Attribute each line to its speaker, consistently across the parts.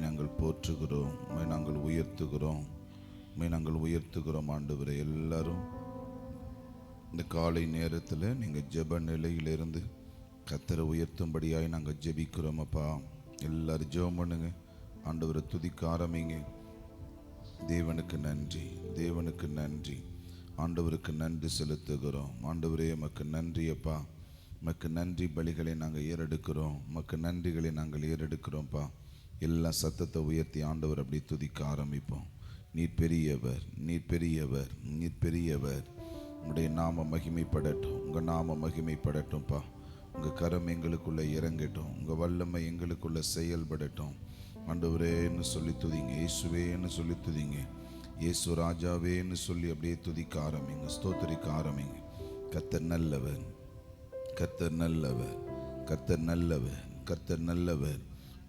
Speaker 1: நாங்கள் போற்றுகிறோம், நாங்கள் உயர்த்துகிறோம், நாங்கள் உயர்த்துகிறோம். ஆண்டவரே, எல்லாரும் இந்த காலை நேரத்தில் நீங்கள் ஜெப நிலையிலிருந்து கர்த்தரை உயர்த்தும்படியாய் நாங்கள் ஜெபிக்கிறோம். அப்பா, எல்லாரும் ஜெபம் பண்ணுங்க. ஆண்டவரை துதிக்க ஆரம்பிங்க. தேவனுக்கு நன்றி, தேவனுக்கு நன்றி. ஆண்டவருக்கு நன்றி செலுத்துகிறோம். ஆண்டவரே, எமக்கு நன்றி அப்பா. எமக்கு நன்றி பலிகளை நாங்கள் ஏறெடுக்கிறோம். எமக்கு நன்றிகளை நாங்கள் ஏறெடுக்கிறோம்ப்பா. எல்லா சத்தத்தை உயர்த்தி ஆண்டவர் அப்படி துதிக்க ஆரம்பிப்போம். நீர் பெரியவர், நீர் பெரியவர், நீர் பெரியவர். உங்களுடைய நாம மகிமைப்படட்டும், உங்கள் நாம மகிமைப்படட்டும்ப்பா. உங்கள் கரம் எங்களுக்குள்ளே இறங்கட்டும், உங்கள் வல்லமை எங்களுக்குள்ளே செயல்படட்டும். ஆண்டவரேன்னு சொல்லி துதிங்க, இயேசுவேன்னு சொல்லி துதிங்க, இயேசு ராஜாவேன்னு சொல்லி அப்படியே துதிக்க ஆரம்பிங்க, ஸ்தோத்திரிக்க ஆரம்பிங்க. கர்த்தர் நல்லவர், கர்த்தர் நல்லவர், கர்த்தர் நல்லவர், கர்த்தர் நல்லவர்.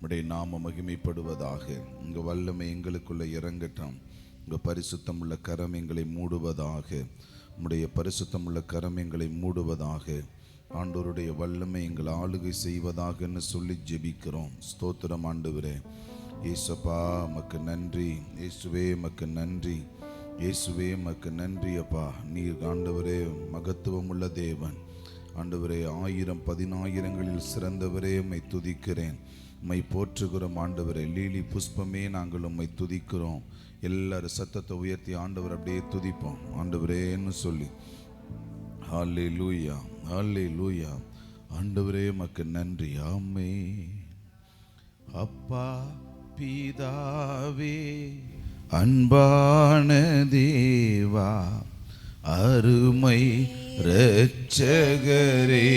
Speaker 1: உடைய நாம மகிமைப்படுவதாக. உங்கள் வல்லமை எங்களுக்குள்ளே இறங்கட்டும். உங்கள் பரிசுத்தம் உள்ள கரம் எங்களை மூடுவதாக. உடைய பரிசுத்தம் உள்ள கரம் எங்களை மூடுவதாக. ஆண்டவருடைய வல்லமை எங்களை ஆளுகை செய்வதாகன்னு சொல்லி ஜெபிக்கிறோம். ஸ்தோத்திரம் ஆண்டவரே. இயேசுப்பா, மக்கு நன்றி. இயேசுவே, மக்கு நன்றி. இயேசுவே, மக்கு நன்றி அப்பா. நீர் ஆண்டவரே மகத்துவம் உள்ள தேவன். ஆண்டவரே, 1000 10,000ங்களில் சிறந்தவரே, உம்மை துதிக்கிறேன், உம்மை போற்றுகிறோம். ஆண்டவரே, லீலி புஷ்பமே, நாங்கள் உம்மை துதிக்கிறோம். எல்லாரும் சத்தத்தை உயர்த்தி ஆண்டவர் அப்படியே துதிப்போம். ஆண்டவரேன்னு சொல்லி ஹல்லேலூயா, ஹல்லேலூயா. ஆண்டவரே, மக்கு நன்றி. ஆமென். அப்பா பிதாவே, அன்பான தேவா, அருமை இரட்சகரே,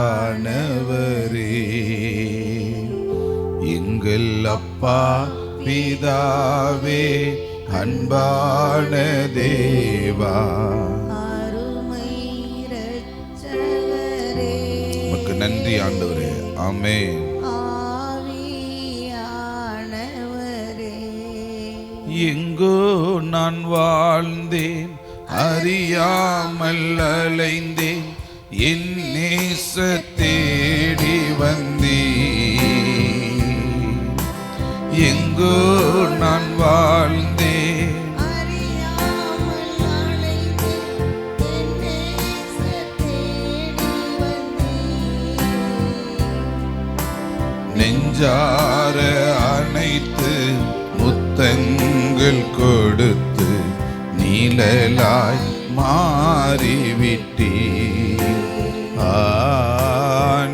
Speaker 1: ஆவியானவரே, எங்கள் அப்பா பிதாவே, அன்பான தேவா,
Speaker 2: அருமை இரட்சகரே,
Speaker 1: உமக்கு நன்றி ஆண்டவரே. ஆமென்.
Speaker 2: ஆவியானவரே,
Speaker 1: எங்கோ நான் வாழ்ந்தேன், அறியாமல் அலைந்தேன், என் நேச தேடி வந்தேன். எங்கோ நான் வாழ்ந்தேன்,
Speaker 2: அறியாமல் அலைந்தேன், என் நேச தேடி வந்தேன்.
Speaker 1: நெஞ்சார அணைத்து முத்தங்கள் கொடுத்து நீழலாய் மாறிவிட்டீ.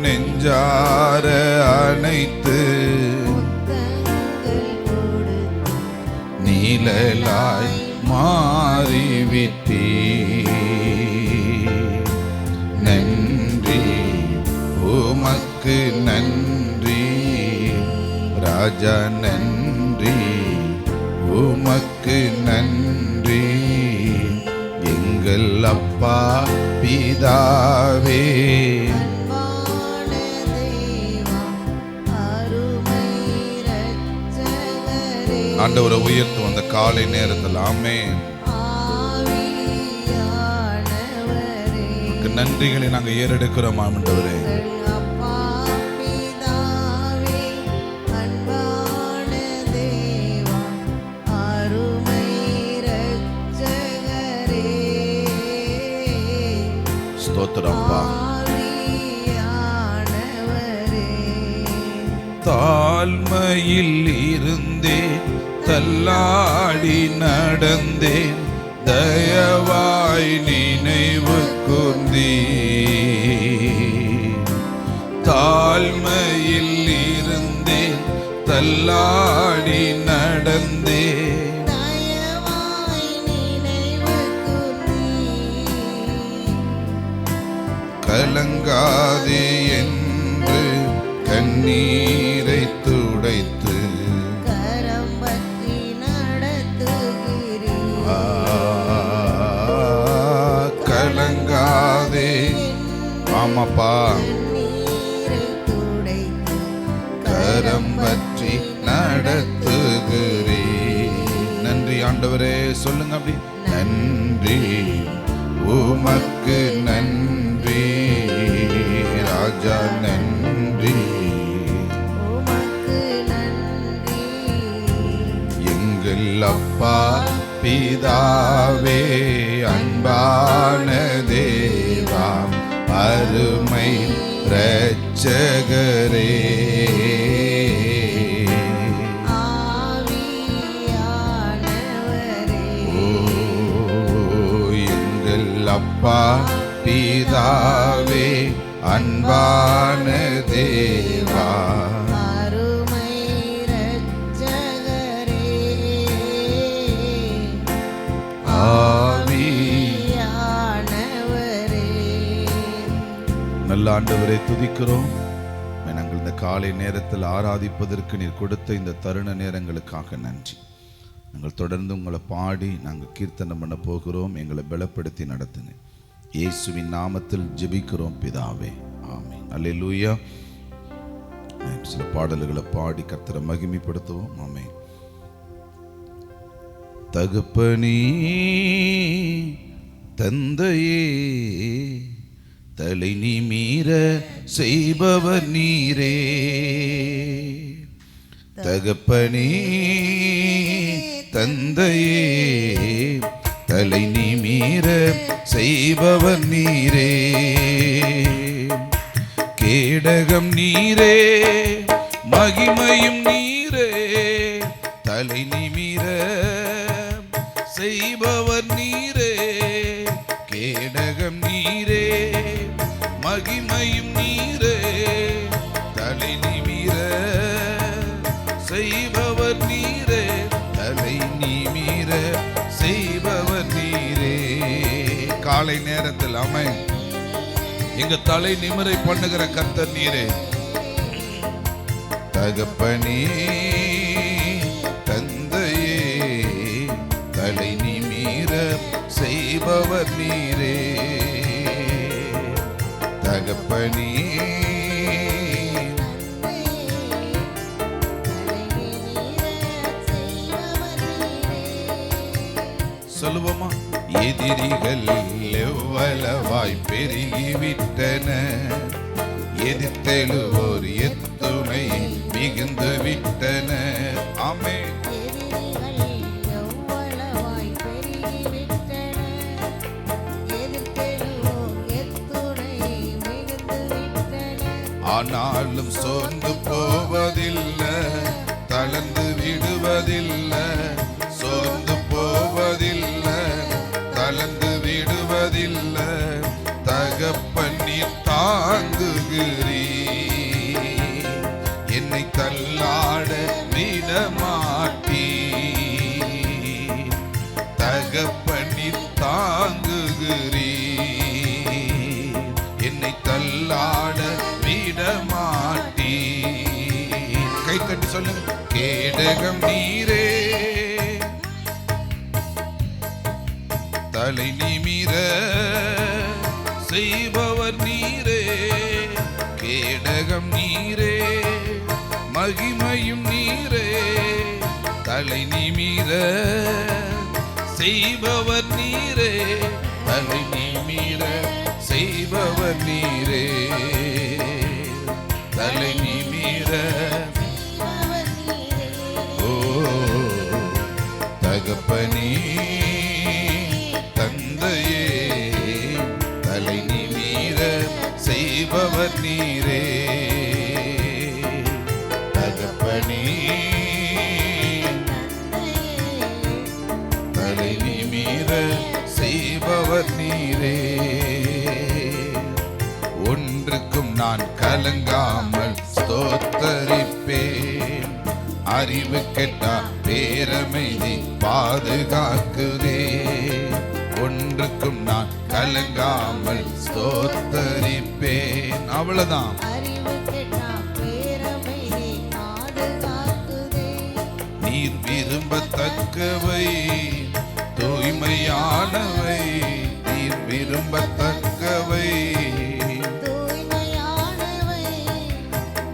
Speaker 1: நெஞ்சார அணைத்து நீழலாய் மாறிவிட்டீ. நன்றி, உமக்கு நன்றி ராஜா, நன்றி, உமக்கு நன்றி. எங்கள் அப்பா பிதாவே,
Speaker 2: அன்பான தேவா, அருமை இரட்சகரே,
Speaker 1: ஆண்டவரை உயர்த்தும் அந்த காலை நேரத்தில். ஆமென்.
Speaker 2: ஆவியானவரே,
Speaker 1: நன்றிகளை நாங்கள் ஏறெடுக்கிறோம் ஆண்டவரே.
Speaker 2: அப்பா பிதாவே, அன்பான தேவா, அருமை இரட்சகரே,
Speaker 1: ஸ்தோத்திரம்ப்பா.
Speaker 2: ஆவியானவரே,
Speaker 1: தாழ்மையில் இருந்தேன், தள்ளாடி நடந்தேன், தயவாய் நினைவு கூர்ந்தீ. தாழ்மையில் இருந்தேன், தள்ளாடி நடந்தேன்,
Speaker 2: தயவாய் நினைவு கூர்ந்தீர்.
Speaker 1: கலங்காதே என்று கண்ணீரை துடைத்து
Speaker 2: கரம் பற்றி நடத்துகிறீர்.
Speaker 1: கலங்காதே. ஆமாப்பா,
Speaker 2: நீரை துடைத்து
Speaker 1: கரம் பற்றி நடத்துகிறே. நன்றி ஆண்டவரே. சொல்லுங்க அப்படி. நன்றி, உமக்கு நன்றி ராஜா. ராஜா நன்றி,
Speaker 2: உமக்கு நன்றி.
Speaker 1: எங்கள் அப்பா பிதாவே, அன்பான தேவா, அருமை இரட்சகரே,
Speaker 2: ஆவியானவரே,
Speaker 1: ஓ எங்கள் அப்பா பிதாவே, அன்பான தேவா,
Speaker 2: அருமை இரட்சகரே, ஆவியானவரே.
Speaker 1: நல்ல ஆண்டவரை துதிக்கிறோம். நாங்கள் இந்த காலை நேரத்தில் ஆராதிப்பதற்கு நீர் கொடுத்த இந்த தருண நேரங்களுக்காக நன்றி. நாங்கள் தொடர்ந்து உங்களை பாடி நாங்கள் கீர்த்தனம் பண்ண போகிறோம். எங்களை பலப்படுத்தி நடத்துங்க. இயேசுவின் நாமத்தில் ஜெபிக்கிறோம் பிதாவே, ஆமென். அல்லேலூயா. சில பாடல்களை பாடி கர்த்தரை மகிமைப்படுத்துவோம். ஆமென். தகப்பனே, தந்தையே, தலை நிமிர செய்பவர் நீரே. தகப்பனே, தந்தையே, தலை நிமிர செய்பவர் நீரே. கேடகம் நீரே, மகிமையும் நீரே, தலை நிமிர செய்பவர் நீரே. கேடகம் நீரே, மகிமையும் நீரே, தலை நிமிர செய்பவர் நீரே. தலை நிமிர செய்பவர் நீரே. காலை நேரத்தில் அமை எங்க தலை நிமிரை பண்ணுகிற கர்த்தர் நீரே. தகப்பனே, தந்தையே, தலை நிமிர செய்பவர் நீரே. தகப்பனே, சொல்லுவோமா? எதிரிகள் எவ்வளவாய் பெருகிவிட்டன, எதிர்த்தெழுவோர் எத்துணை மிகுந்து விட்டன. ஆமென். ஆனாலும் சோர்ந்து போவதில்லை, தளர்ந்து விடுவதில்லை. சோர்ந்து போவதில்லை, தளர்ந்து விடுவதில்லை. தகப்பனி தாங்குகிறீ, என்னை தள்ளாட விடமாட்டீ. தகப்பனி தாங்குகிறீ, என்னை தள்ளாட விடமாட்டீ. கை தட்டி சொல்லுங்க. கேடகம் நீரே, தலை நிமிர செய்பவர் நீரே. கேடகம் நீரே, மகிமையும் நீரே, தலை நிமிர செய்பவர் நீரே. தலை நிமிர செய்பவர் நீரே. தலை நிமிர, ஓ தகப்பனே, தந்தையே, தலை நிமிர செய்பவர் நீரே. தகப்பனே, தலை நிமிர செய்பவர் நீரே. ஒன்றுக்கும் நான் கலங்காமல் ஸ்தோத்தரிப்பேன். அறிவு கெட்டா பேரமைதி பாதுகாக்குதே. ஒன்றுக்கும் நான் கலங்காமல் ஸ்தோத்தரிப்பேன். அவ்வளவுதான். நீர் விரும்பத்தக்கவை தூய்மையானவை. நீர் விரும்பத்தக்கவை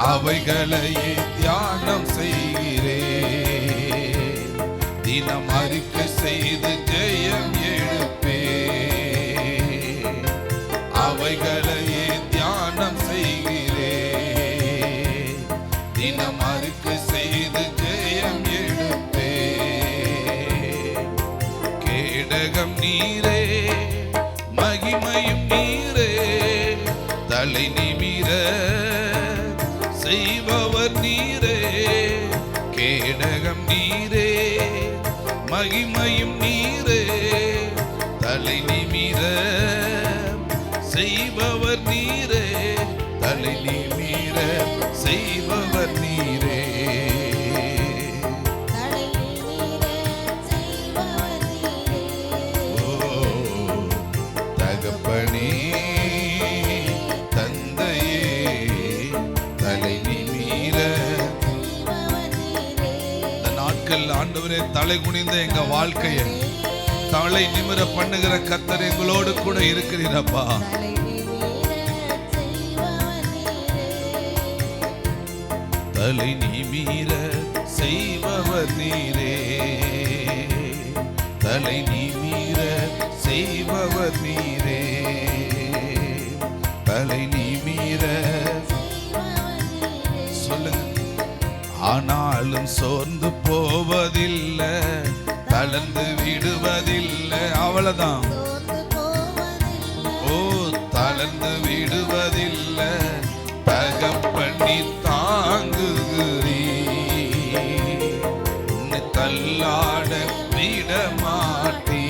Speaker 1: அவைகளையே தியானம் செய்கிறேன். தினம் அறிக்கை செய்து ஜெயம் எடுப்பேன். அவைகளையே தியானம் செய்கிறேன். தினம் அறிக்கை செய்து ஜெயம் எடுப்பே. கேடகம் நீரே, மகிமையும் நீரே, தலை நிமிர செய்பவர் நீரே. கேடகம் நீரே, மகிமையும் நீரே, தலை நிமிர செய்பவர் நீரே. தலை நிமிர செய்பவர் நீரே. தகப்பனே தந்தையே, தலை நிமிர. இந்த நாட்கள் ஆண்டவரே தலை குனிந்த எங்க வாழ்க்கையை தலை நிமிர பண்ணுகிற கர்த்தர் எங்களோடு கூட இருக்கிறீரப்பா. தலை நிமிர செய்பவர் நீரே. தலை நிமிர செய்பவர் நீரே. தலை நிமிர சொல்லுங்க. ஆனாலும் சோர்ந்து போவதில்லை, தளர்ந்து விடுவதில்லை. அவ்வளவுதான். ஓ, தளர்ந்து விடுவதில்லை. தகப்பண்ணி தாங்குகிறீ, உன்னை தள்ளாட விட மாட்டீ.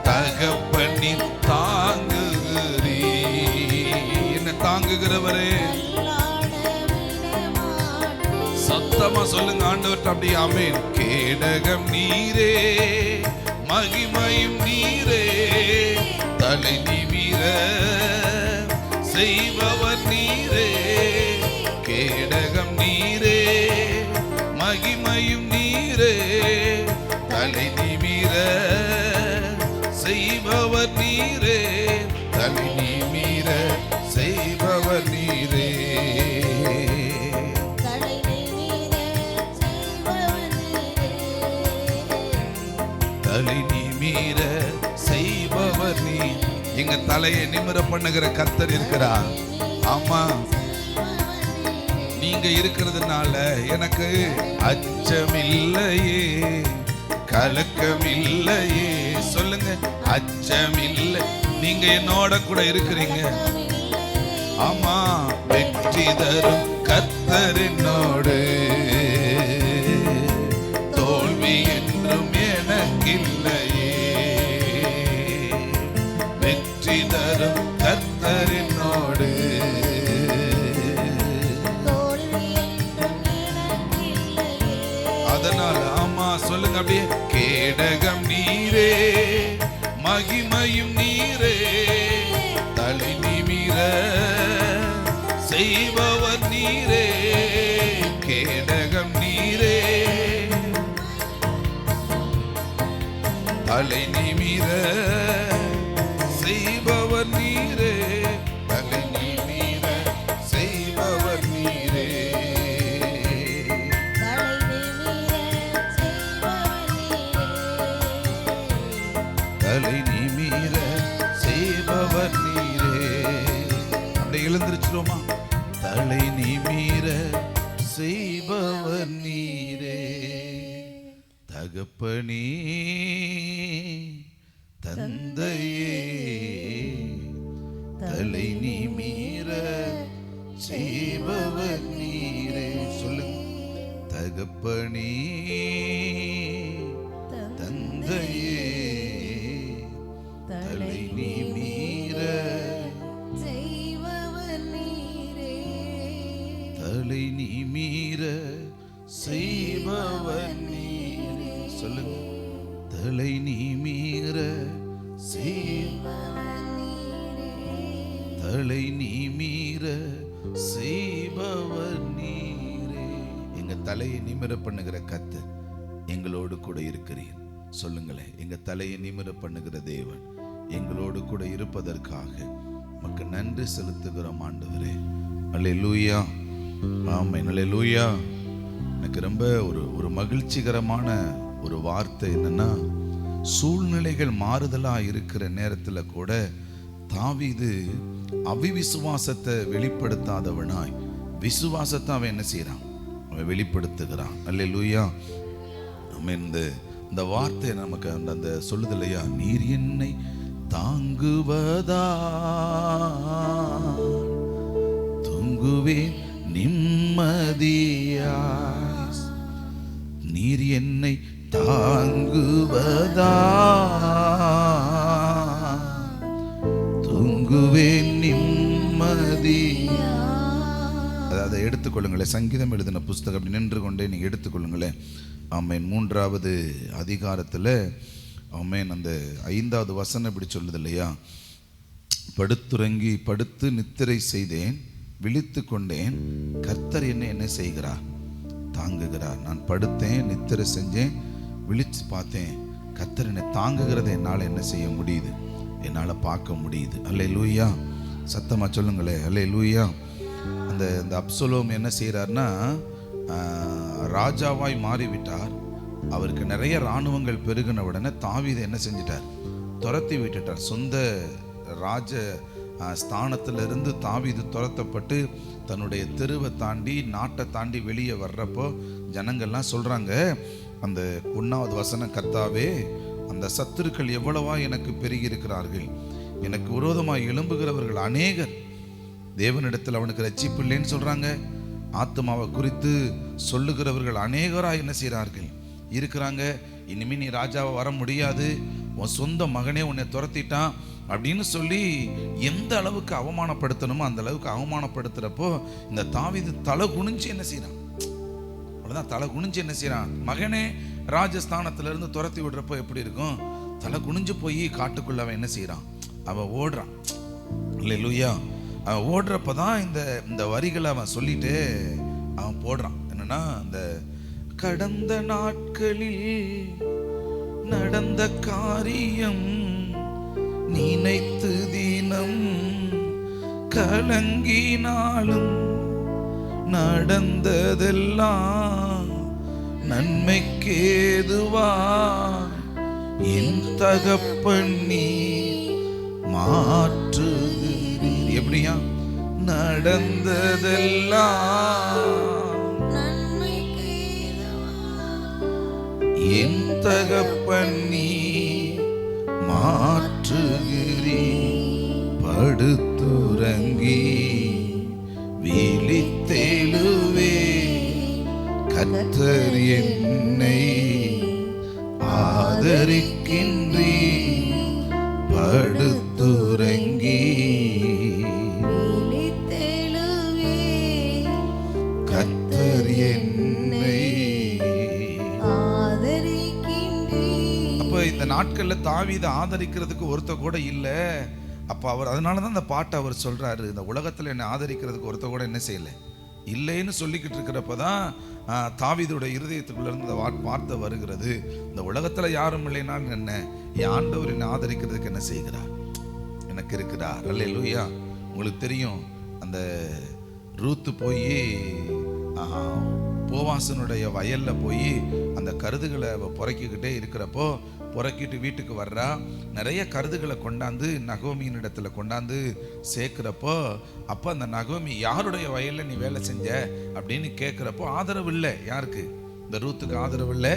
Speaker 1: தகப்பண்ணி தாங்குகிறீ, என்ன தாங்குகிறவரே. சத்தமா சொல்லுங்க ஆண்டவர்ட்ட அப்படியே ஆமென். கேடகம் நீரே, மகிமையும் நீரே, தலை நிமிர செய்பவர் நீரே. கேடகம் நீரே, மகிமையும் நீரே, தலை நிமிர செய்பவர் நீரே. தலை நிமிர செய்பவர் நீரே. தலை நிமிர செய்பவர் நீ. எங்க தலையை நிமிர பண்ணுகிற கர்த்தர் இருக்கிறார். ஆமா, நீங்க இருக்கிறதுனால எனக்கு அச்சமில்லையே, கலக்கமில்லையே. சொல்லுங்க, அச்சமில்லை. நீங்க என்னோட கூட இருக்கிறீங்க. ஆமா, வெற்றி தரும் கர்த்தர் என்னோடு, தோல்வி என்றும் எனக்கில்லையே. வெற்றி தரும் கர்த்தர் என்னோடு. அதனால ஆமா சொல்லுங்க அப்படியே. கேடகம் நீரே, மகிமையும் நீரே, தலை நிமிர செய்பவர் நீரே. கேடகம் நீரே, தலை நிமிர செய்பவர் நீரே. தலை நிமிர செய்பவர் நீரே. தலை நிமிர செய்பவர் நீரே. அப்படியே எழுந்திருச்சிருமா. தலை நிமிர செய்பவர் நீரே. தகப்பனே தந்தையே, தலை நிமிர செய்பவர் நீரே. சொல்லுங்க. தகப்பனே தந்தையே, தலை நிமிர
Speaker 2: செய்பவர் நீரே.
Speaker 1: தலை நிமிர செய்பவர் நீரே. சொல்லுங்க. தலை நிமிர செய்பவர் நீரே. தலை நிமிர செய்பவர் நீரே. எங்க தலையை நிமிர பண்ணுகிற கர்த்தர் எங்களோடு கூட இருக்கிறீர். சொல்லுங்களேன். எங்க தலையை நிமிர பண்ணுகிற தேவன் எங்களோடு கூட இருப்பதற்காக உமக்கு நன்றி செலுத்துகிறோம் ஆண்டவரே. அல்லேலூயா. ஆமென். அல்லேலூயா. எனக்கு ரொம்ப ஒரு மகிழ்ச்சிகரமான ஒரு வார்த்தை என்னன்னா, சூழ்நிலைகள் மாறுதலா இருக்கிற நேரத்துல கூட தாவீது அவிவிசுவாசத்தை வெளிப்படுத்தாதவனாய் விசுவாசத்தை அவன் என்ன செய்கிறான்? அவன் வெளிப்படுத்துகிறான். அல்லேலூயா. ஆமென். இந்த வார்த்தை நமக்கு அந்த சொல்லுது இல்லையா, நீர் என்னை தாங்குவதா தூங்குவேன் நிம்மதியா, நீர் என்னை தாங்குவதா தூங்குவேன் நிம்மதியா. அதை எடுத்துக்கொள்ளுங்களேன். சங்கீதம் எழுதின புஸ்தகம் அப்படி நின்று கொண்டே நீங்கள் எடுத்துக்கொள்ளுங்களேன். ஆமேன். 3வது அதிகாரத்தில் ஆமேன் அந்த 5வது வசனம் இப்படி சொல்லுது இல்லையா, படுத்துறங்கி படுத்து நித்திரை செய்தேன், விழித்து கொண்டேன், கர்த்தர் என்ன செய்கிறார்? தாங்குகிறார். நான் படுத்தேன், நித்திரை செஞ்சேன், விழித்து பார்த்தேன், கர்த்தர் என்னை தாங்குகிறத என்னால் என்ன செய்ய முடியுது? என்னால் பார்க்க முடியுது. அல்லேலூயா. சத்தமாக சொல்லுங்களே, அல்லேலூயா. அந்த அப்சலோம் என்ன செய்கிறார்னா, ராஜாவாய் மாறிவிட்டார். அவருக்கு நிறைய இராணுவங்கள் பெருகின உடனே தாவீதை என்ன செஞ்சிட்டார்? துரத்தி விட்டுட்டார். சொந்த ராஜ ஸ்தானத்திலிருந்து தாவீது துரத்தப்பட்டு தன்னுடைய தெருவை தாண்டி நாட்டை தாண்டி வெளியே வர்றப்போ ஜனங்கள்லாம் சொல்கிறாங்க, அந்த 1வது வசனம், கர்த்தாவே அந்த சத்துருக்கள் எவ்வளவா எனக்கு பெருகி இருக்கிறார்கள், எனக்கு விரோதமாக எழும்புகிறவர்கள் அநேகர், தேவனிடத்தில் அவனுக்கு ரட்சிப்பு இல்லைன்னு சொல்கிறாங்க, ஆத்மாவை குறித்து சொல்லுகிறவர்கள் அநேகராக என்ன செய்கிறார்கள் இருக்கிறாங்க, இனிமேல் நீ ராஜாவை வர முடியாது, உன் சொந்த மகனே உன்னை துரத்திட்டான் அப்படின்னு சொல்லி எந்த அளவுக்கு அவமானப்படுத்தணுமோ அந்த அளவுக்கு அவமானப்படுத்துகிறப்போ இந்த தாவீது தலை குனிஞ்சு என்ன செய்கிறான்? அவ்வளோதான், தலை குனிஞ்சு என்ன செய்கிறான்? மகனே ராஜஸ்தானத்திலிருந்து துரத்தி விடுறப்போ எப்படி இருக்கும்? தலை குனிஞ்சு போய் காட்டுக்குள்ள அவன் என்ன செய்கிறான்? அவன் ஓடுறான். அல்லேலூயா. அவன் ஓடுறப்ப தான் இந்த வரிகளை அவன் சொல்லிட்டு அவன் போடுறான். என்னன்னா, அந்த கடந்த நாட்களில் நடந்த காரியம் நினைத்து தினம் கலங்கினாலும் நடந்ததெல்லாம் நன்மைக்கேதுவா என் தகப்பன் நீ மாற்றுகிறீர். எப்படியா? நடந்ததெல்லாம் என் தகப்பன் நீ மாற்றுகிறீர். படுத்துறங்கி விழித்தெழுவே கர்த்தர் என்னை ஆதரிக்கின்றீர். படுத்துறங்கி கர்த்தர் என்னை. அப்ப இந்த நாட்கள்ல தாவீதை ஆதரிக்கிறதுக்கு ஒருத்த கூட இல்லை. அப்ப அவர் அதனாலதான் இந்த பாட்டை அவர் சொல்றாரு, இந்த உலகத்துல என்னை ஆதரிக்கிறதுக்கு ஒருத்த கூட என்ன செய்யல இல்லைன்னு சொல்லிக்கிட்டு இருக்கிறப்பதான் தாவீதோட இருதயத்துக்குள்ள இருந்து இந்த வார்த்தை வருகிறது, இந்த உலகத்துல யாரும் இல்லைனாலும் என்ன, என் ஆண்டவர் என்னை ஆதரிக்கிறதுக்கு என்ன செய்கிறார்? எனக்கு இருக்கிறார். அல்லேலூயா. உங்களுக்கு தெரியும், அந்த ரூத்து போய் போவாசனுடைய வயல்ல போய் அந்த கருதுகளை புறக்கிக்கிட்டே இருக்கிறப்போ, புறக்கிட்டு வீட்டுக்கு வர்றா, நிறைய கருதுகளை கொண்டாந்து நகோமியின் இடத்துல கொண்டாந்து சேர்க்கிறப்போ, அப்போ அந்த நகோமி யாருடைய வயல்ல நீ வேலை செஞ்ச அப்படின்னு கேட்குறப்போ ஆதரவு இல்லை. யாருக்கு? இந்த ரூத்துக்கு ஆதரவு இல்லை,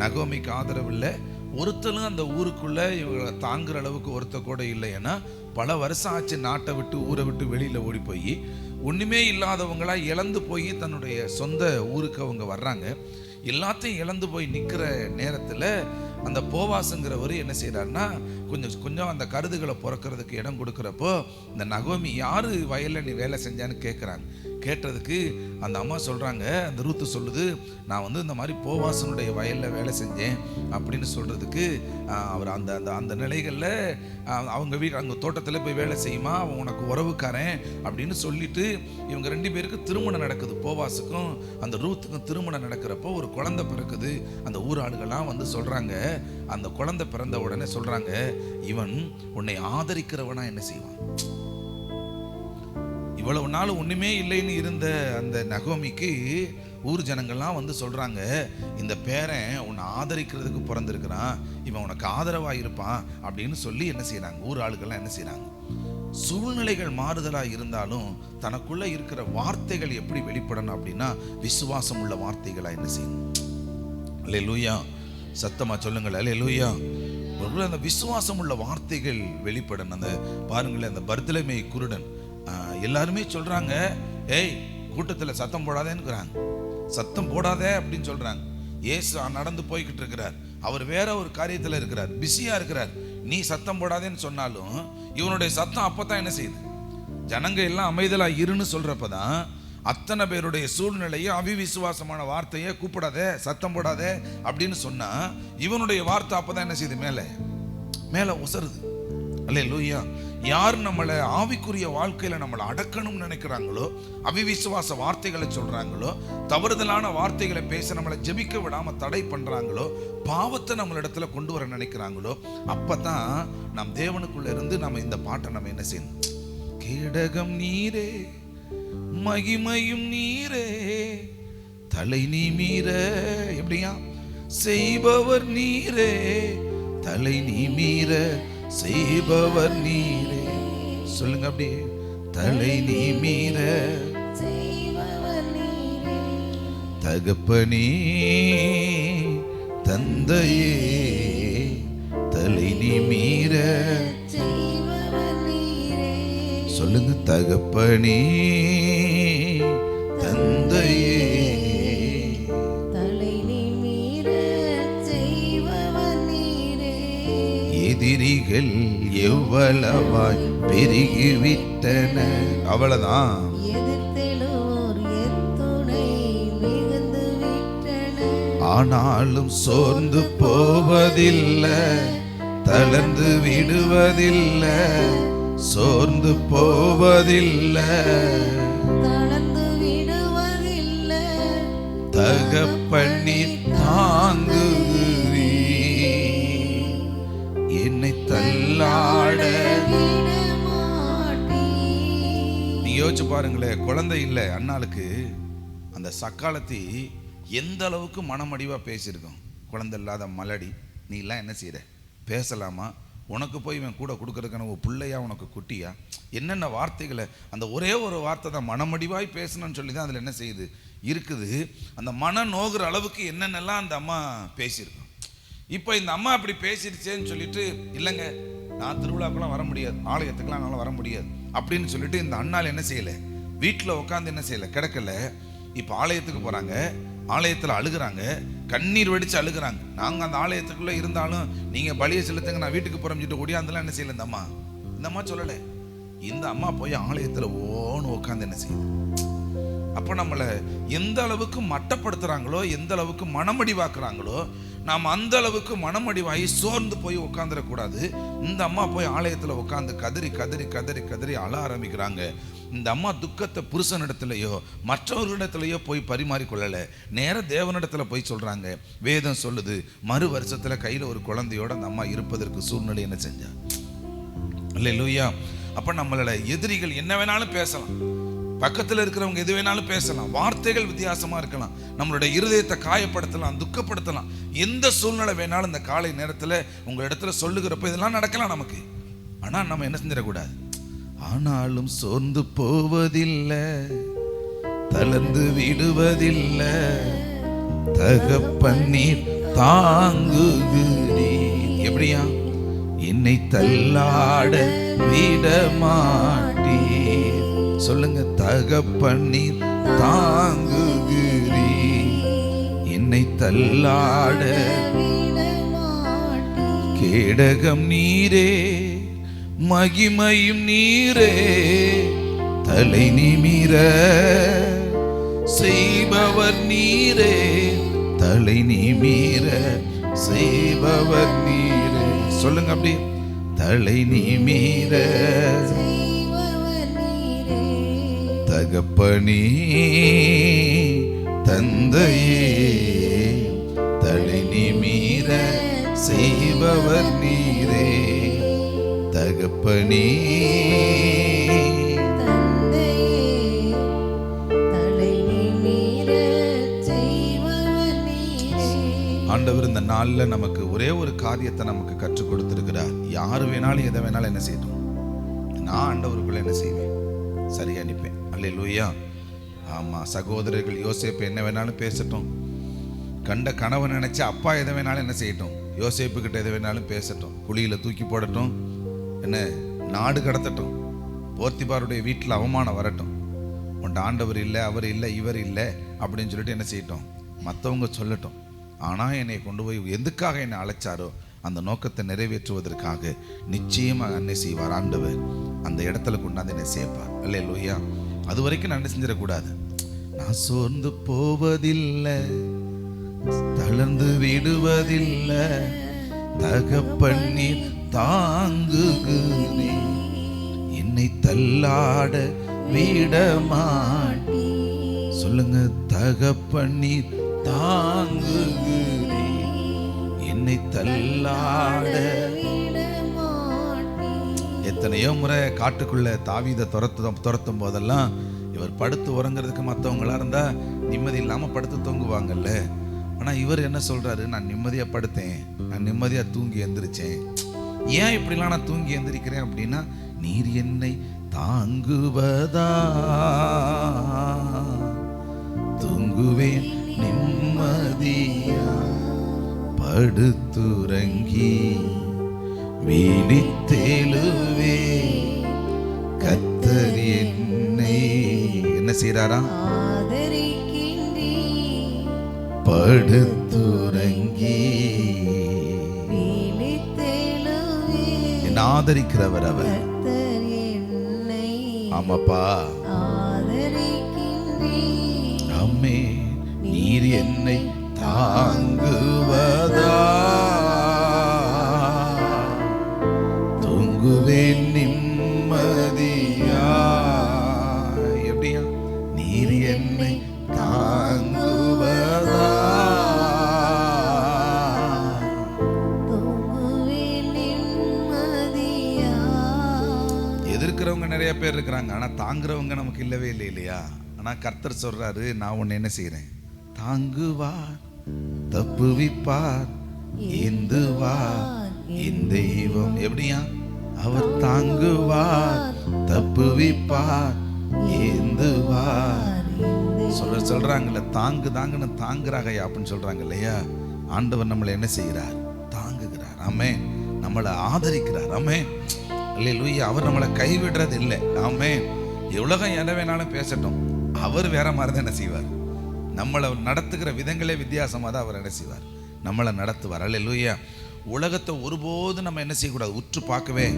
Speaker 1: நகோமிக்கு ஆதரவு இல்லை. ஒருத்தரும் அந்த ஊருக்குள்ள இவங்களை தாங்குற அளவுக்கு ஒருத்த கூட இல்லை. ஏன்னா பல வருஷம் ஆச்சு நாட்டை விட்டு ஊரை விட்டு வெளியில ஓடி போய் ஒண்ணுமே இல்லாதவங்களா இழந்து போய் தன்னுடைய சொந்த ஊருக்கு அவங்க வர்றாங்க. எல்லாத்தையும் இழந்து போய் நிற்கிற நேரத்தில் அந்த போவாசுங்கிறவர் என்ன செய்கிறாருன்னா, கொஞ்சம் அந்த கருதுகளை பிறக்கிறதுக்கு இடம் கொடுக்குறப்போ இந்த நகோமி யார் வயலில் நீ வேலை செஞ்சான்னு கேட்குறாங்க. கேட்டதுக்கு அந்த அம்மா சொல்கிறாங்க, அந்த ரூத்து சொல்லுது, நான் இந்த மாதிரி போவாசனுடைய வயலில் வேலை செஞ்சேன் அப்படின்னு சொல்கிறதுக்கு அவர் அந்த அந்த அந்த நிலைகளில் அவங்க வீட்டு அங்கே தோட்டத்தில் போய் வேலை செய்யுமா, அவன் உனக்கு உறவுக்காரன் அப்படின்னு சொல்லிட்டு இவங்க 2 பேருக்கு திருமணம் நடக்குது. போவாசுக்கும் அந்த ரூத்துக்கும் திருமணம் நடக்கிறப்போ ஒரு குழந்தை பிறக்குது. அந்த ஊர் ஆளுகள்லாம் சொல்கிறாங்க, அந்த குழந்தை பிறந்த உடனே சொல்கிறாங்க, இவன் உன்னை ஆதரிக்கிறவனா என்ன செய்வான்? இவ்வளவு நாள் ஒண்ணுமே இல்லைன்னு இருந்த அந்த நகோமிக்கு ஊர் ஜனங்கள்லாம் சொல்றாங்க, இந்த பேரன் உன்னை ஆதரிக்கிறதுக்கு பிறந்திருக்கிறான், இவன் உனக்கு ஆதரவா இருப்பான் அப்படின்னு சொல்லி என்ன செய்யறாங்க, ஊர் ஆளுகள்லாம் என்ன செய்யறாங்க சூழ்நிலைகள் மாறுதலா இருந்தாலும் தனக்குள்ள இருக்கிற வார்த்தைகள் எப்படி வெளிப்படணும் அப்படின்னா விசுவாசம் உள்ள வார்த்தைகளா என்ன செய்யணும்? அல்லேலூயா, சத்தமா சொல்லுங்கள் அல்லேலூயா. அந்த விசுவாசம் உள்ள வார்த்தைகள் வெளிப்படணும். அந்த பாருங்களேன், அந்த பர்தலமே குருடன், எல்லாருமே சொல்றாங்க, ஏய் கூட்டத்துல சத்தம் போடாதேன்னுக்குறாங்க, சத்தம் போடாதே அப்படின்னு சொல்றாங்க. இயேசு நடந்து போய்கிட்டு இருக்கிறார், அவர் வேற ஒரு காரியத்துல இருக்கிறார், பிஸியா இருக்கிறார். நீ சத்தம் போடாதேன்னு சொன்னாலும் இவனுடைய சத்தம் அப்பதான் என்ன செய்யுது? ஜனங்க எல்லாம் அமைதலா இருன்னு சொல்றப்பதான் அத்தனை பேருடைய சூழ்நிலையை அவிவிசுவாசமான வார்த்தையை கூப்பிடாதே, சத்தம் போடாதே அப்படின்னு சொன்னா இவனுடைய வார்த்தை அப்பதான் என்ன செய்யுது? மேல உசருது. அல்லேலூயா. யார் நம்மளை ஆவிக்குரிய வாழ்க்கையில நம்மளை அடக்கணும்னு நினைக்கிறாங்களோ, அவிவிசுவாச வார்த்தைகளை சொல்றாங்களோ, தவறுதலான வார்த்தைகளை பேச நம்மளை ஜெபிக்க விடாம தடை பண்றாங்களோ, பாவத்தை நம்மளிடத்துல கொண்டு வர நினைக்கிறாங்களோ, அப்பதான் நம் தேவனுக்குள்ள இருந்து நம்ம இந்த பாட்டை நம்ம என்ன செய்யணும்? கேடகம் நீரே, மகிமையும் நீரே, தலை நீ மீற, எப்படியா செய்பவர் நீரே, தலை நீ மீற செய்பவர் நீரே. சொல்லுங்க அப்படியே, தலை நீ மீற செய்பவர் நீரே, தகப்பனே தந்தையே, தலை நீ மீற செய்பவர் நீரே. சொல்லுங்க, தகப்பனே தந்தையே, எதிரிகள் எவ்வளவாய் பெருகிவிட்டன. அவ்வளவுதான். ஆனாலும் சோர்ந்து போவதில்லை, தளர்ந்து விடுவதில்லை, சோர்ந்து போவதில்லை, தகப்பனி தாங்குகிறீ, என்னை தள்ளாட. நீங்க யோசிச்சு பாருங்களேன், குழந்தை இல்லை அண்ணாளுக்கு, அந்த சக்காலத்தி எந்த அளவுக்கு மனமடிவா பேசியிருக்கோம். குழந்தை இல்லாத மலடி, நீ எல்லாம் என்ன செய்யற, பேசலாமா? உனக்கு போய் இவன் கூட கொடுக்கறதுக்கான ஒரு பிள்ளையா, உனக்கு குட்டியா? என்னென்ன வார்த்தைகளை, அந்த ஒரே ஒரு வார்த்தை தான் மனமடிவாய் பேசணும்னு சொல்லி தான் அதில் என்ன செய்யுது இருக்குது. அந்த மன நோகிற அளவுக்கு என்னென்னலாம் அந்த அம்மா பேசியிருக்கோம். இப்போ இந்த அம்மா அப்படி பேசிடுச்சேன்னு சொல்லிட்டு, இல்லைங்க நான் திருவிழாக்கெல்லாம் வர முடியாது, ஆலயத்துக்கெல்லாம் என்னால் வர முடியாது அப்படின்னு சொல்லிட்டு இந்த அண்ணால் என்ன செய்யலை, வீட்டில் உட்காந்து என்ன செய்யலை, கிடக்கல. இப்போ ஆலயத்துக்கு போகிறாங்க, ஆலயத்தில் அழுகிறாங்க, கண்ணீர் வெடிச்சு அழுகிறாங்க. நாங்கள் அந்த ஆலயத்துக்குள்ளே இருந்தாலும் நீங்கள் பலியை செலுத்துங்க, நான் வீட்டுக்கு போகிறோம் சொல்லிட்டு ஓடியாந்தெல்லாம் என்ன செய்யலை இந்த அம்மா சொல்லலை. இந்த அம்மா போய் ஆலயத்தில் ஓன்னு உட்காந்து என்ன செய்யுது. அப்போ நம்மளை எந்த அளவுக்கு மட்டப்படுத்துகிறாங்களோ, எந்த அளவுக்கு மனமடிவாக்குறாங்களோ, நாம் அந்த அளவுக்கு மனமடிவாகி சோர்ந்து போய் உட்காந்துடக்கூடாது. இந்த அம்மா போய் ஆலயத்தில் உட்காந்து கதறி கதறி கதறி கதறி அழ ஆரம்பிக்கிறாங்க. இந்த அம்மா துக்கத்தை புருஷனிடத்துலையோ மற்றவர்களிடத்துலையோ போய் பரிமாறிக்கொள்ளலை, நேர தேவனிடத்தில் போய் சொல்கிறாங்க. வேதம் சொல்லுது, மறு வருஷத்தில் கையில் ஒரு குழந்தையோட அந்த அம்மா இருப்பதற்கு சூழ்நிலை என்ன செஞ்சா? அல்லேலூயா. அப்போ நம்மளோட எதிரிகள் என்ன வேணாலும் பேசலாம், பக்கத்தில் இருக்கிறவங்க எது வேணாலும் பேசலாம், வார்த்தைகள் வித்தியாசமாக இருக்கலாம், நம்மளுடைய இருதயத்தை காயப்படுத்தலாம், துக்கப்படுத்தலாம். எந்த சூழ்நிலை வேணாலும் இந்த காலை நேரத்தில் உங்கள் இடத்துல சொல்லுகிறப்ப இதெல்லாம் நடக்கலாம் நமக்கு. ஆனால் நம்ம என்ன செஞ்சிடக்கூடாது, ஆனாலும் சோர்ந்து போவதில்லை, தளர்ந்து விடுவதில்லை, தகப்பன்னீர் தாங்குகிறீர். எப்படியா? என்னை தள்ளாட விட மாட்டீர். சொல்லுங்க, தகப்பன்னீர் தாங்குகிறீ, என்னை தள்ளாட. கேடகம் நீரே, மகிமையும் நீரே, தலை நிமிர செய்பவர் நீரே, தலை நிமிர செய்பவர் நீரே. சொல்லுங்க அப்படி, தலை நிமிர தகப்பனே தந்தையே, தலை நிமிர செய்பவர் நீரே, தகப்பனே ஆண்டவர் இந்த நாளில் நமக்கு ஒரே ஒரு காரியத்தை நமக்கு கற்றுக் கொடுத்திருக்கிறார். யாரு வேணாலும் எதை வேணாலும் என்ன செய்யணும், நான் ஆண்டவருக்குள்ள என்ன செய்வேன்? சரியா நிற்பேன். அல்லேலூயா. ஆமா, சகோதரர்கள் யோசேப்பு என்ன வேணாலும் பேசட்டும், கண்ட கனவை நினைச்சு அப்பா எதை வேணாலும் என்ன செய்யட்டும், யோசேப்பு கிட்ட எதை வேணாலும் பேசட்டும், குழியில தூக்கி போடட்டும், என்ன நாடு கடத்தட்டும், போர்த்திபாருடைய வீட்டில் அவமானம் வரட்டும், உன்ட ஆண்டவர் இல்லை, அவர் இல்லை, இவர் இல்லை அப்படின்னு சொல்லிட்டு என்ன செய்யட்டும், மற்றவங்க சொல்லட்டும். ஆனால் என்னை கொண்டு போய் எதுக்காக என்னை அழைச்சாரோ அந்த நோக்கத்தை நிறைவேற்றுவதற்காக நிச்சயமாக அன்னை செய்வார் ஆண்டவர். அந்த இடத்துல கொண்டாந்து என்னை சேர்ப்பார். அல்லேலூயா. அது வரைக்கும் நான் என்ன செஞ்சிடக்கூடாது. நான் சோர்ந்து போவதில்லை, தளர்ந்து விடுவதில்லை, தகப்பண்ணீர் தாங்குகிறேன், என்னை தள்ளாட விடமாட்டீ. சொல்லுங்க, தகப்பண்ணீர் தாங்குகிறேன், என்னை தள்ளாட. எத்தனையோ முறை காட்டுக்குள்ள தாவீதை துரத்தும் போதெல்லாம் இவர் படுத்து உறங்குறதுக்கு மற்றவங்களா இருந்தா நிம்மதி இல்லாம படுத்து தூங்குவாங்கல்ல. ஆனா இவர் என்ன சொல்றாரு, நான் நிம்மதியா படுத்தேன், நான் நிம்மதியா தூங்கி எந்திரிச்சேன். ஏன் இப்படிலாம் நான் தூங்கி எந்திரிக்கிறேன் அப்படின்னா, நீர் என்னை தாங்குவதா, தூங்குவேன் நிம்மதியா, படுத்துறங்கி விழித்தெழுவே, கர்த்தர் என்னை என்ன செய்றாரா, படுத்துறங்கி என்ன ஆதரிக்கிறவர் அவர். ஆமாப்பா, அம்மே நீர் என்னை தாங்குவதா, தூங்குவேன் நிம்மதியா. எப்படியா? நீர் என்னை தாங்குவதா, எதிர்க்கிறவங்க நிறைய பேர் இருக்கிறாங்க, ஆனா தாங்குறவங்க நமக்கு இல்லவே இல்லை இல்லையா? ஆனா கர்த்தர் சொல்றாரு, நான் உன்னை என்ன செய்யறேன், தாங்குவார், தப்புவிப்பார், ஏந்துவார் என் தெய்வம். எப்படியா? அவர் தாங்குவார், தப்புவிப்பார், ஏந்துவார். சொல்றாங்கல்ல, தாங்குன்னு தாங்குறாங்க அப்படின்னு சொல்றாங்க இல்லையா? ஆண்டவர் நம்மளை என்ன செய்கிறார், தாங்குகிறார். ஆமே, நம்மளை ஆதரிக்கிறார். ஆமே, அல்லேலூயா. அவர் நம்மளை கைவிடுறது இல்லை. ஆமே, உலகம் எதை வேணாலும் பேசட்டும், அவர் வேற மாதிரி தான் என்ன செய்வார், நம்மளை நடத்துகிற விதங்களே வித்தியாசமாக தான் அவர் என்ன செய்வார், நம்மளை நடத்துவார். அல்லேலூயா. உலகத்தை ஒருபோதும் நம்ம என்ன செய்யக்கூடாது, உற்று பார்க்கவே.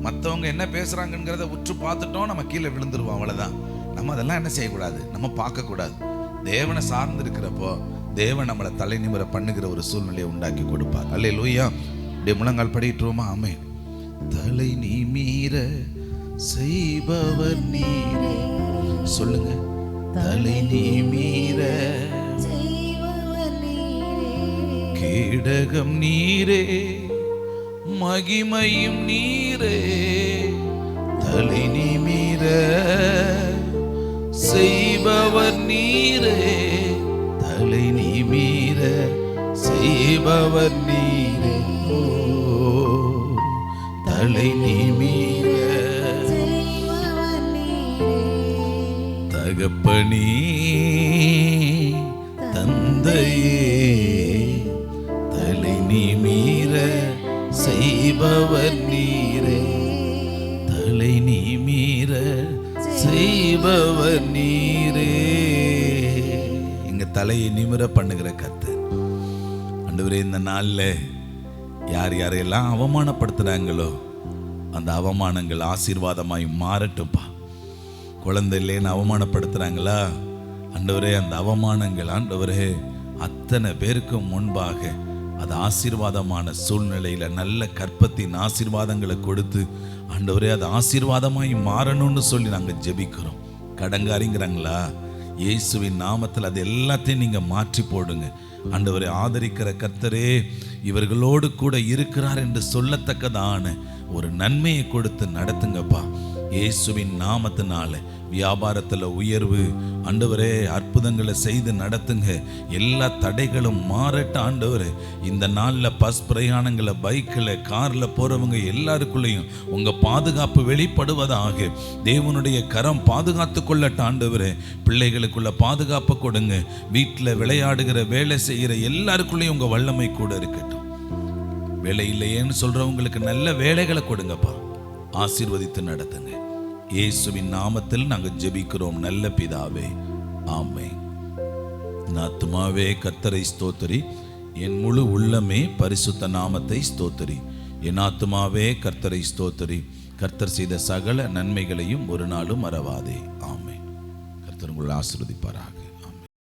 Speaker 1: மற்றவங்க என்ன பேசுகிறாங்கங்கிறத உற்று பார்த்துட்டோம், நம்ம கீழே விழுந்துருவோம், அவ்வளோதான். நம்ம அதெல்லாம் என்ன செய்யக்கூடாது, நம்ம பார்க்கக்கூடாது. தேவனை சார்ந்து இருக்கிறப்போ தேவன் நம்மளை தலை நிமிர பண்ணுகிற ஒரு சூழ்நிலையை உண்டாக்கி கொடுப்பார். அல்லேலூயா. இப்படி முழங்கால் படிட்டுருவோமா? ஆமே. தலை நிமிர செய்பவர் நீரே. சொல்லுங்க, தலை நிமிர கேடகம் நீரே, மகிமையும் நீரே, தலை நிமிர செய்பவர் நீரே, தலை நிமிர செய்பவர் நீரே, ஓ தலை நிமிர தகப்பனே தந்தையே, தலை நிமிர செய்பவர் நீரே, தலை நிமிர செய்பவர் நீரே. எங்க தலையை நிமிர பண்ணுகிற கர்த்தர். ஆண்டவரே, இந்த நாள்ல யார் யாரையெல்லாம் அவமானப்படுத்துறாங்களோ அந்த அவமானங்கள் ஆசீர்வாதமாய் மாறட்டும்பா. குழந்தை இல்லைன்னு அவமானப்படுத்துறாங்களா ஆண்டவரே, அந்த அவமானங்கள் ஆண்டவரே அத்தனை பேருக்கும் முன்பாக அது ஆசீர்வாதமான சூழ்நிலையில நல்ல கற்பத்தின் ஆசீர்வாதங்களை கொடுத்து ஆண்டவரே அது ஆசீர்வாதமாய் மாறணும்னு சொல்லி நாங்கள் ஜெபிக்கிறோம். கடங்காரிங்கிறாங்களா, இயேசுவின் நாமத்தில் அது எல்லாத்தையும் நீங்க மாற்றி போடுங்க ஆண்டவரே. ஆதரிக்கிற கர்த்தரே இவர்களோடு கூட இருக்கிறார் என்று சொல்லத்தக்கதான ஒரு நன்மையை கொடுத்து நடத்துங்கப்பா.
Speaker 3: இயேசுவின் நாமத்தினால வியாபாரத்தில் உயர்வு ஆண்டவரே, அற்புதங்களை செய்து நடத்துங்க. எல்லா தடைகளும் மாறட்ட ஆண்டவரே. இந்த நாளில் பஸ் பிரயாணங்களை, பைக்கில், காரில் போகிறவங்க எல்லாருக்குள்ளேயும் உங்கள் பாதுகாப்பு வெளிப்படுவதாக. தேவனுடைய கரம் பாதுகாத்து கொள்ளட்ட ஆண்டவரே. பிள்ளைகளுக்குள்ள பாதுகாப்பு கொடுங்க. வீட்டில் விளையாடுகிற, வேலை செய்கிற எல்லாருக்குள்ளேயும் உங்கள் வல்லமை கூட இருக்கட்டும். வேலை இல்லையேன்னு சொல்கிறவங்களுக்கு நல்ல வேலைகளை கொடுங்கப்பா. ஆசீர்வதித்து நடத்துங்க. இயேசுவின் நாமத்தில் நாங்கள் ஜெபிக்கிறோம் நல்ல பிதாவே, ஆமென். என் ஆத்துமாவே கர்த்தரை ஸ்தோத்திரி, என் முழு உள்ளமே பரிசுத்த நாமத்தை ஸ்தோத்திரி. என் ஆத்துமாவே கர்த்தரை ஸ்தோத்திரி, கர்த்தர் செய்த சகல நன்மைகளையும் ஒரு நாளும் மறவாதே. ஆமென். கர்த்தர் உங்களை ஆசீர்வதிப்பாராக.